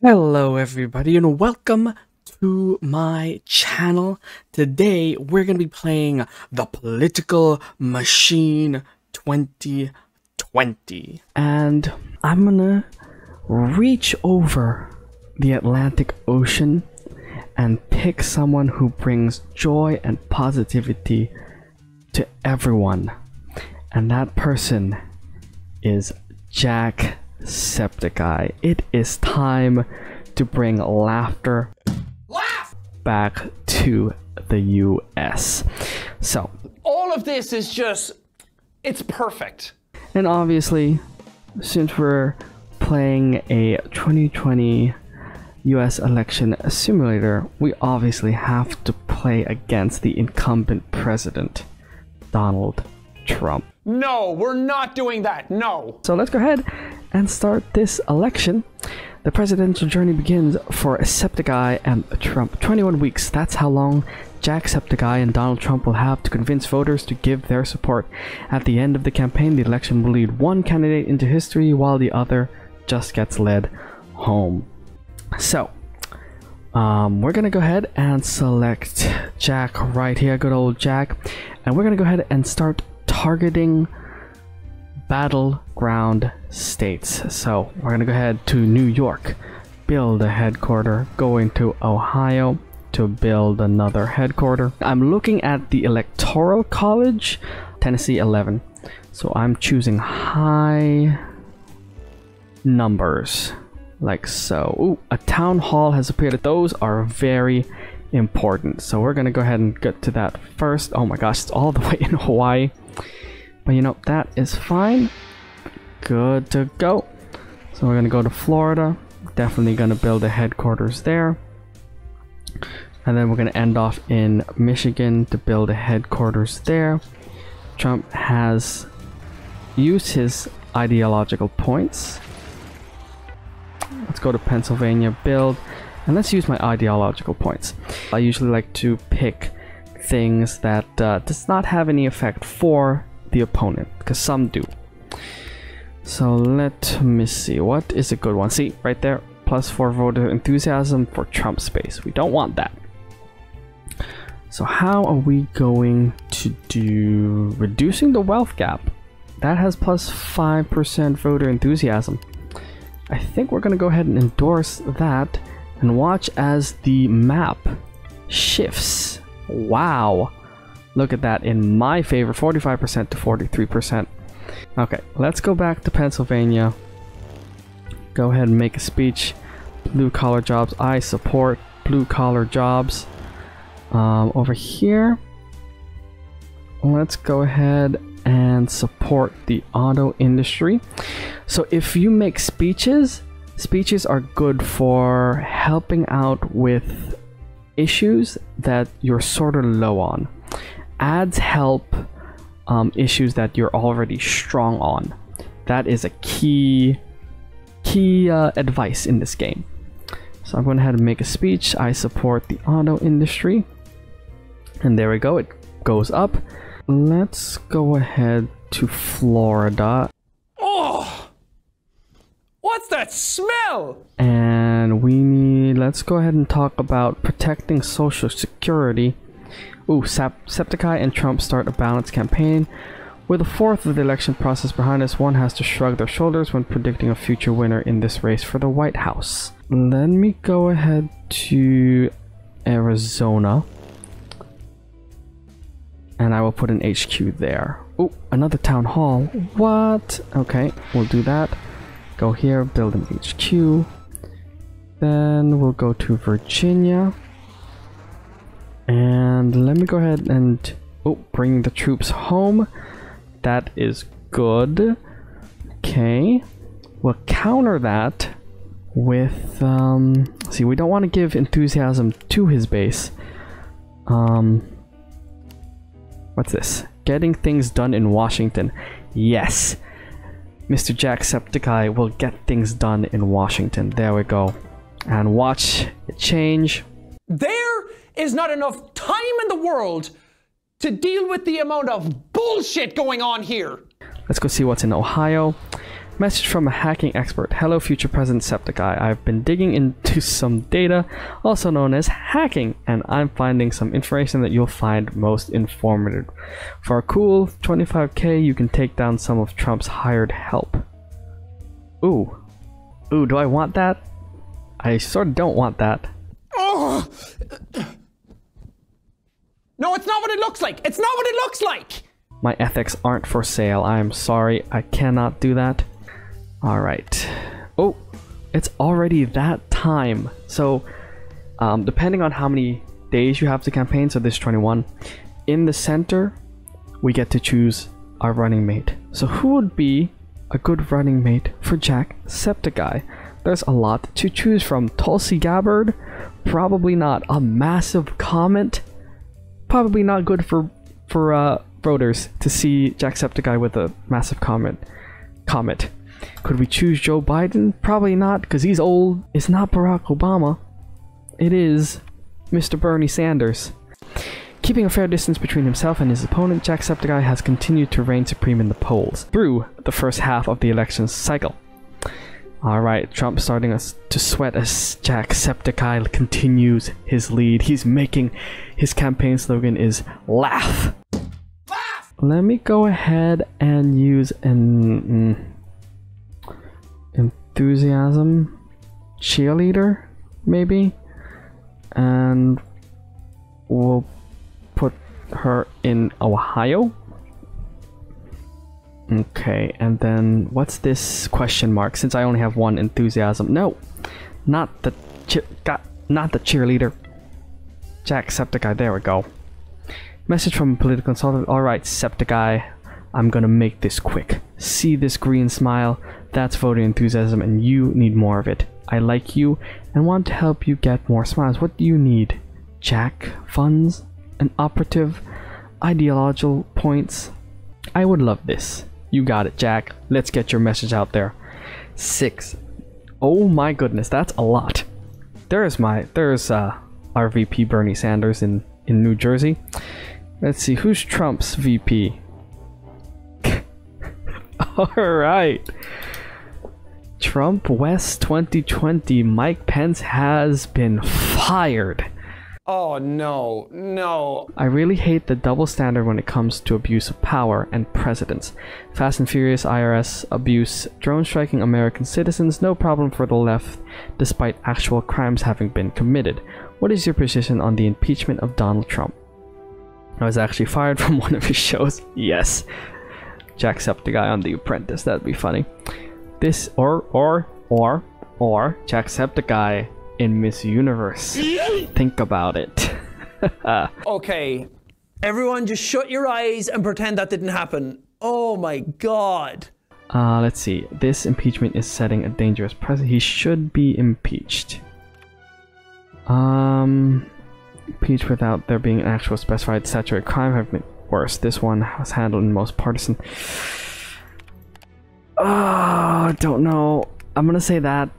Hello everybody and welcome to my channel. Today we're going to be playing The Political Machine 2020. And I'm going to reach over the Atlantic Ocean and pick someone who brings joy and positivity to everyone. And that person is Jacksepticeye. It is time to bring laughter back to the US. So, all of this is just, it's perfect. And obviously, since we're playing a 2020 US election simulator, we obviously have to play against the incumbent president, Donald Trump. No, we're not doing that. No. So let's go ahead and start this election. The presidential journey begins for Jacksepticeye and Trump. 21 weeks. That's how long Jacksepticeye and Donald Trump will have to convince voters to give their support. At the end of the campaign, the election will lead one candidate into history while the other just gets led home. So, we're gonna go ahead and select Jack right here, good old Jack, and we're gonna go ahead and start targeting battleground states. So we're gonna go ahead to New York, build a headquarter, go into Ohio to build another headquarter. I'm looking at the Electoral College, Tennessee 11. So I'm choosing high numbers, like so. Ooh, a town hall has appeared. Those are very important. So we're gonna go ahead and get to that first. Oh my gosh, it's all the way in Hawaii. But you know, that is fine. Good to go. So we're gonna go to Florida. Definitely gonna build a headquarters there. And then we're gonna end off in Michigan to build a headquarters there. Trump has used his ideological points. Let's go to Pennsylvania, build, and let's use my ideological points. I usually like to pick things that does not have any effect for the opponent, because some do. So let me see, what is a good one? See, right there, +4 voter enthusiasm for Trump space. We don't want that. So how are we going to do reducing the wealth gap? That has +5% voter enthusiasm. I think we're gonna go ahead and endorse that and watch as the map shifts. Wow. Look at that, in my favor, 45% to 43%. Okay, let's go back to Pennsylvania. Go ahead and make a speech. Blue collar jobs. I support blue collar jobs. Over here, let's go ahead and support the auto industry. So if you make speeches, speeches are good for helping out with issues that you're sort of low on. Ads help issues that you're already strong on. That is a key advice in this game. So I'm going ahead and make a speech. I support the auto industry. And there we go. It goes up. Let's go ahead to Florida. Oh! What's that smell? And let's go ahead and talk about protecting Social Security. Ooh, Jacksepticeye and Trump start a balanced campaign. With a fourth of the election process behind us, one has to shrug their shoulders when predicting a future winner in this race for the White House. Let me go ahead to Arizona. And I will put an HQ there. Ooh, another town hall. What? Okay, we'll do that. Go here, build an HQ. Then we'll go to Virginia. And let me go ahead and bring the troops home. That is good. Okay, we'll counter that with see, we don't want to give enthusiasm to his base. What's this? Getting things done in Washington. Yes, Mr. Jacksepticeye will get things done in Washington. There we go. And watch it change. There is not enough time in the world to deal with the amount of bullshit going on here. Let's go see what's in Ohio. Message from a hacking expert. Hello, future present Septiceye. I've been digging into some data, also known as hacking, and I'm finding some information that you'll find most informative. For a cool 25k, you can take down some of Trump's hired help. Ooh. Ooh, do I want that? I sort of don't want that. Oh! No, it's not what it looks like! It's not what it looks like! My ethics aren't for sale. I am sorry. I cannot do that. Alright. Oh, it's already that time. So, depending on how many days you have to campaign, so this 21, in the center, we get to choose our running mate. So who would be a good running mate for Jacksepticeye? There's a lot to choose from. Tulsi Gabbard? Probably not. A massive comet? Probably not good for voters to see Jacksepticeye with a massive comet. Could we choose Joe Biden? Probably not, because he's old. It's not Barack Obama. It is Mr. Bernie Sanders. Keeping a fair distance between himself and his opponent, Jacksepticeye has continued to reign supreme in the polls through the first half of the election cycle. Alright, Trump starting to sweat as Jacksepticeye continues his lead. He's making his campaign slogan is laugh. Laugh! Let me go ahead and use an enthusiasm cheerleader, maybe, and we'll put her in Ohio. Okay, and then what's this question mark? Since I only have one enthusiasm. No, not the cheerleader. Jacksepticeye. There we go. Message from a political consultant. All right, Septiceye, I'm gonna make this quick. See this green smile? That's voting enthusiasm, and you need more of it. I like you and want to help you get more smiles. What do you need? Jack funds, an operative, ideological points. I would love this. You got it, Jack. Let's get your message out there. 6. Oh my goodness, that's a lot. There's our VP Bernie Sanders in New Jersey. Let's see, who's Trump's VP? Alright. Trump West 2020. Mike Pence has been fired. Oh no, no. I really hate the double standard when it comes to abuse of power and presidents. Fast and Furious IRS abuse, drone striking American citizens, no problem for the left, despite actual crimes having been committed. What is your position on the impeachment of Donald Trump? I was actually fired from one of his shows. Yes. Jacksepticeye on The Apprentice, that'd be funny. This or Jacksepticeye in Miss Universe. Think about it. Okay, everyone just shut your eyes and pretend that didn't happen. Oh my god. Let's see. This impeachment is setting a dangerous precedent. He should be impeached. Impeached without there being an actual specified statutory crime have been worse. This one was handled in most partisan. Don't know. I'm gonna say that.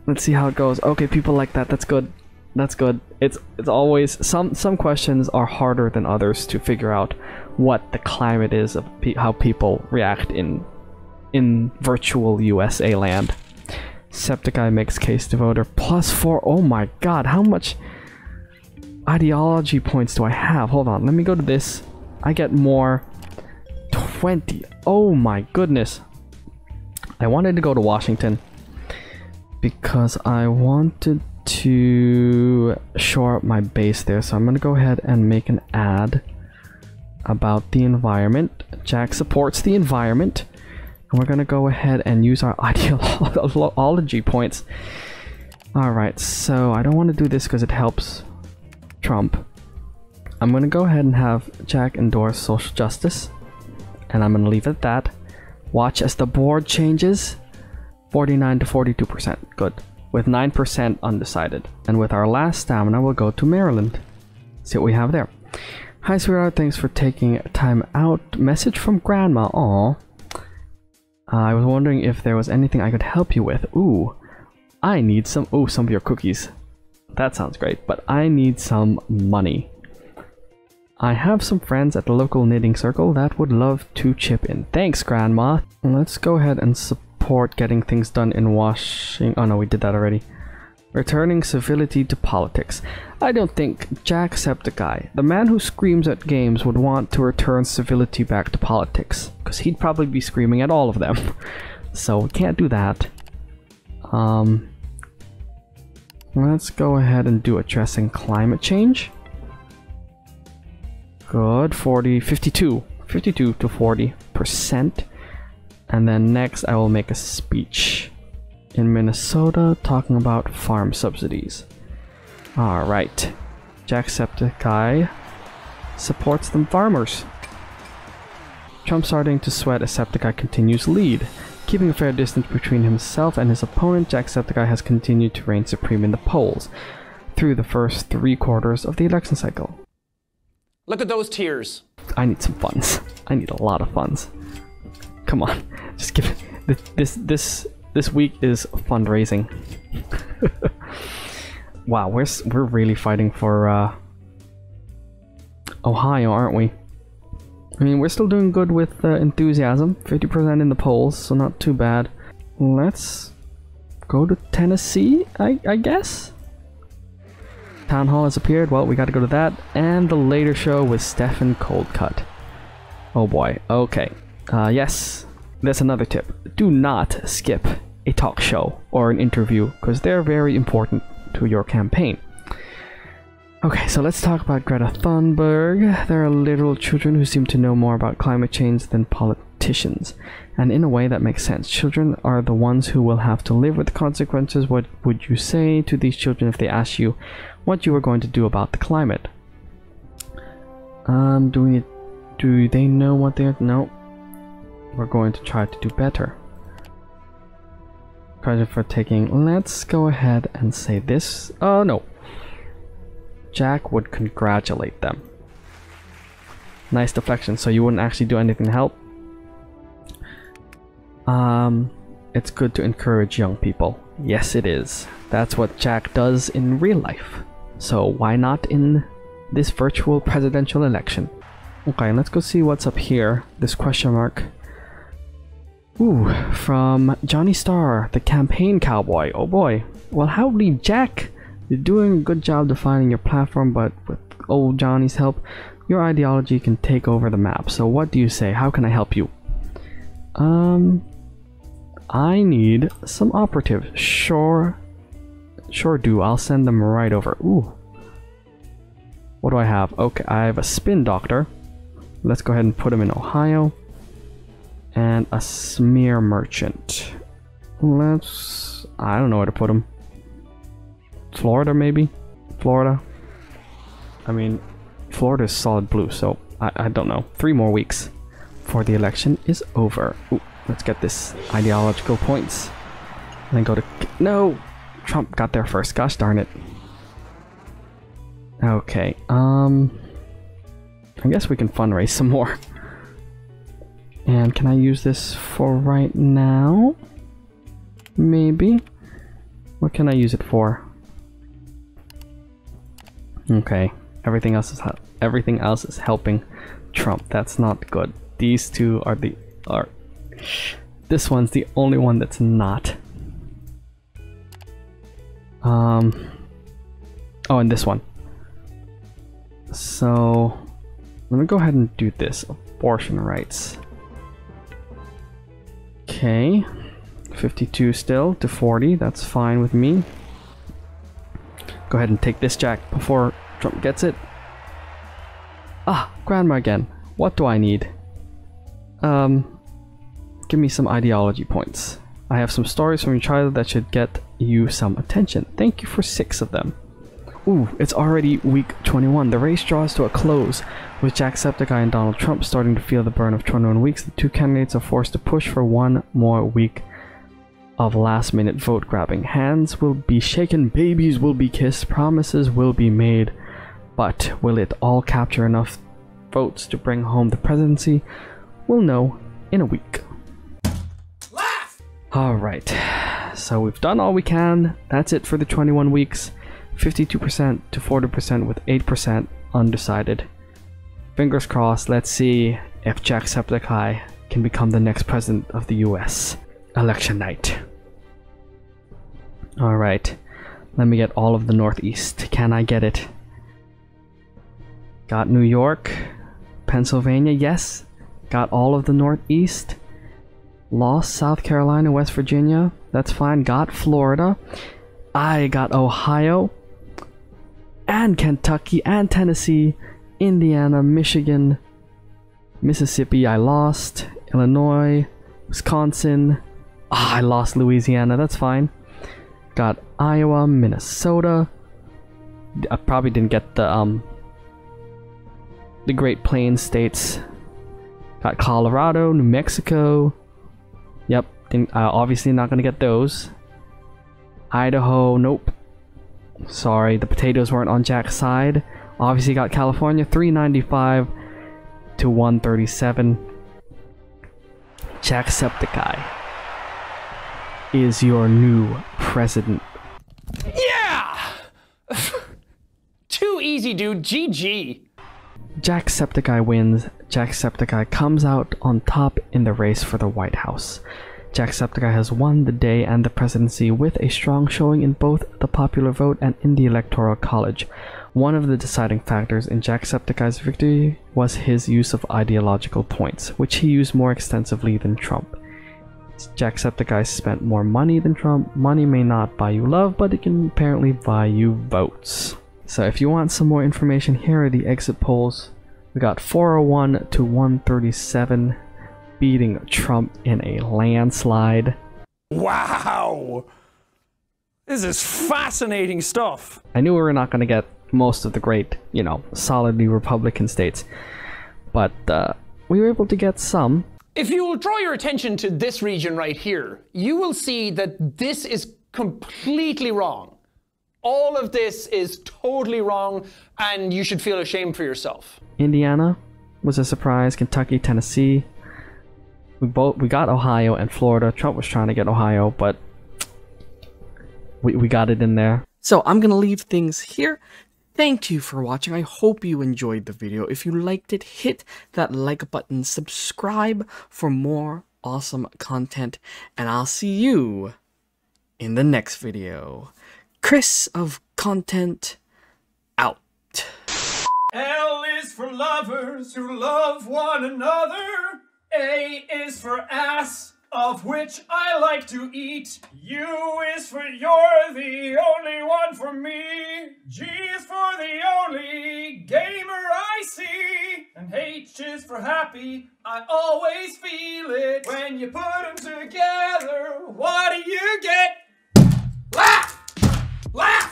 Let's see how it goes. Okay, people like that. That's good. That's good. It's always some questions are harder than others to figure out what the climate is of how people react in virtual USA land. Septiceye makes case to voter +4. Oh my god, how much ideology points do I have? Hold on, let me go to this. I get more. 20. Oh my goodness. I wanted to go to Washington because I wanted to shore up my base there, so I'm gonna go ahead and make an ad about the environment. Jack supports the environment, and we're gonna go ahead and use our ideology points. Alright, so I don't want to do this because it helps Trump. I'm gonna go ahead and have Jack endorse social justice, and I'm gonna leave it at that. Watch as the board changes. 49 to 42%. Good. With 9% undecided. And with our last stamina, we'll go to Maryland. See what we have there. Hi, sweetheart. Thanks for taking time out. Message from Grandma. Aw. I was wondering if there was anything I could help you with. Ooh. I need some... Ooh, some of your cookies. That sounds great. But I need some money. I have some friends at the local knitting circle that would love to chip in. Thanks, Grandma. Let's go ahead and support support getting things done in Washington. Oh no, we did that already. Returning civility to politics. I don't think Jacksepticeye, the man who screams at games, would want to return civility back to politics, because he'd probably be screaming at all of them. So we can't do that. Let's go ahead and do addressing climate change. Good, 52 to 40%. And then next I will make a speech in Minnesota talking about farm subsidies. Alright, Jacksepticeye supports them farmers. Trump starting to sweat as Septiceye continues lead. Keeping a fair distance between himself and his opponent, Jacksepticeye has continued to reign supreme in the polls through the first 3 quarters of the election cycle. Look at those tears. I need some funds. I need a lot of funds. Come on, just give it. This week is fundraising. Wow, we're really fighting for Ohio, aren't we? I mean, we're still doing good with enthusiasm. 50% in the polls, so not too bad. Let's go to Tennessee, I guess? Town Hall has appeared. Well, we gotta go to that. And the later show with Stefan Coldcut. Oh boy, okay. Yes, that's another tip. Do not skip a talk show or an interview, because they're very important to your campaign. Okay, so let's talk about Greta Thunberg. There are literal children who seem to know more about climate change than politicians. And in a way that makes sense. Children are the ones who will have to live with the consequences. What would you say to these children if they asked you what you were going to do about the climate? Do they know what they're... No. We're going to try to do better. Credit for taking... Let's go ahead and say this. Oh, no. Jack would congratulate them. Nice deflection, so you wouldn't actually do anything to help. It's good to encourage young people. Yes, it is. That's what Jack does in real life. So why not in this virtual presidential election? Okay, let's go see what's up here. This question mark. Ooh, from Johnny Starr, the campaign cowboy. Oh boy. Well, howdy, Jack. You're doing a good job defining your platform, but with old Johnny's help, your ideology can take over the map. So what do you say? How can I help you? I need some operatives. Sure do. I'll send them right over. Ooh. What do I have? Okay, I have a spin doctor. Let's go ahead and put him in Ohio. And a smear merchant. I don't know where to put him. Florida, maybe? Florida? I mean, Florida is solid blue, so I don't know. 3 more weeks before the election is over. Ooh, let's get this ideological points. And then go to... No! Trump got there first. Gosh darn it. Okay, I guess we can fundraise some more. And can I use this for right now? Maybe. What can I use it for? Okay, everything else is helping Trump. That's not good. These two are this one's the only one that's not. Oh, and this one. So let me go ahead and do this. Abortion rights. Okay, 52 still to 40. That's fine with me. Go ahead and take this, Jack, before Trump gets it. Ah, grandma again. What do I need? Give me some ideology points. I have some stories from your childhood that should get you some attention. Thank you for 6 of them. Ooh, it's already week 21. The race draws to a close. With Jacksepticeye and Donald Trump starting to feel the burn of 21 weeks, the 2 candidates are forced to push for 1 more week of last-minute vote grabbing. Hands will be shaken, babies will be kissed, promises will be made, but will it all capture enough votes to bring home the presidency? We'll know in a week. Alright, so we've done all we can. That's it for the 21 weeks. 52% to 40% with 8% undecided. Fingers crossed. Let's see if Jacksepticeye can become the next president of the US. election night. Alright. Let me get all of the Northeast. Can I get it? Got New York. Pennsylvania, yes. Got all of the Northeast. Lost South Carolina, West Virginia. That's fine. Got Florida. I got Ohio. And Kentucky and Tennessee. Indiana, Michigan. Mississippi, I lost. Illinois. Wisconsin. I lost Louisiana. That's fine. Got Iowa, Minnesota. I probably didn't get the Great Plains states. Got Colorado, New Mexico. Yep, obviously not gonna get those. Idaho, nope. Sorry, the potatoes weren't on Jack's side. Obviously got California, 395 to 137. Jacksepticeye is your new president. Yeah! Too easy, dude. GG. Jacksepticeye wins. Jacksepticeye comes out on top in the race for the White House. Jacksepticeye has won the day and the presidency with a strong showing in both the popular vote and in the Electoral College. One of the deciding factors in Jacksepticeye's victory was his use of ideological points, which he used more extensively than Trump. Jacksepticeye spent more money than Trump. Money may not buy you love, but it can apparently buy you votes. So if you want some more information, here are the exit polls. We got 401 to 137, beating Trump in a landslide. Wow! This is fascinating stuff. I knew we were not going to get most of the great, solidly Republican states, but we were able to get some. If you will draw your attention to this region right here, you will see that this is completely wrong. All of this is totally wrong, and you should feel ashamed for yourself. Indiana was a surprise. Kentucky, Tennessee. We got Ohio and Florida. Trump was trying to get Ohio, but we got it in there. So I'm gonna leave things here. Thank you for watching. I hope you enjoyed the video. If you liked it, hit that like button, subscribe for more awesome content, and I'll see you in the next video. Chris of Content out. L is for lovers who love one another. A is for ass, of which I like to eat. U is for you're the only one for me. G is for the only gamer I see. And H is for happy, I always feel it. When you put them together, what do you get? Laugh! Laugh!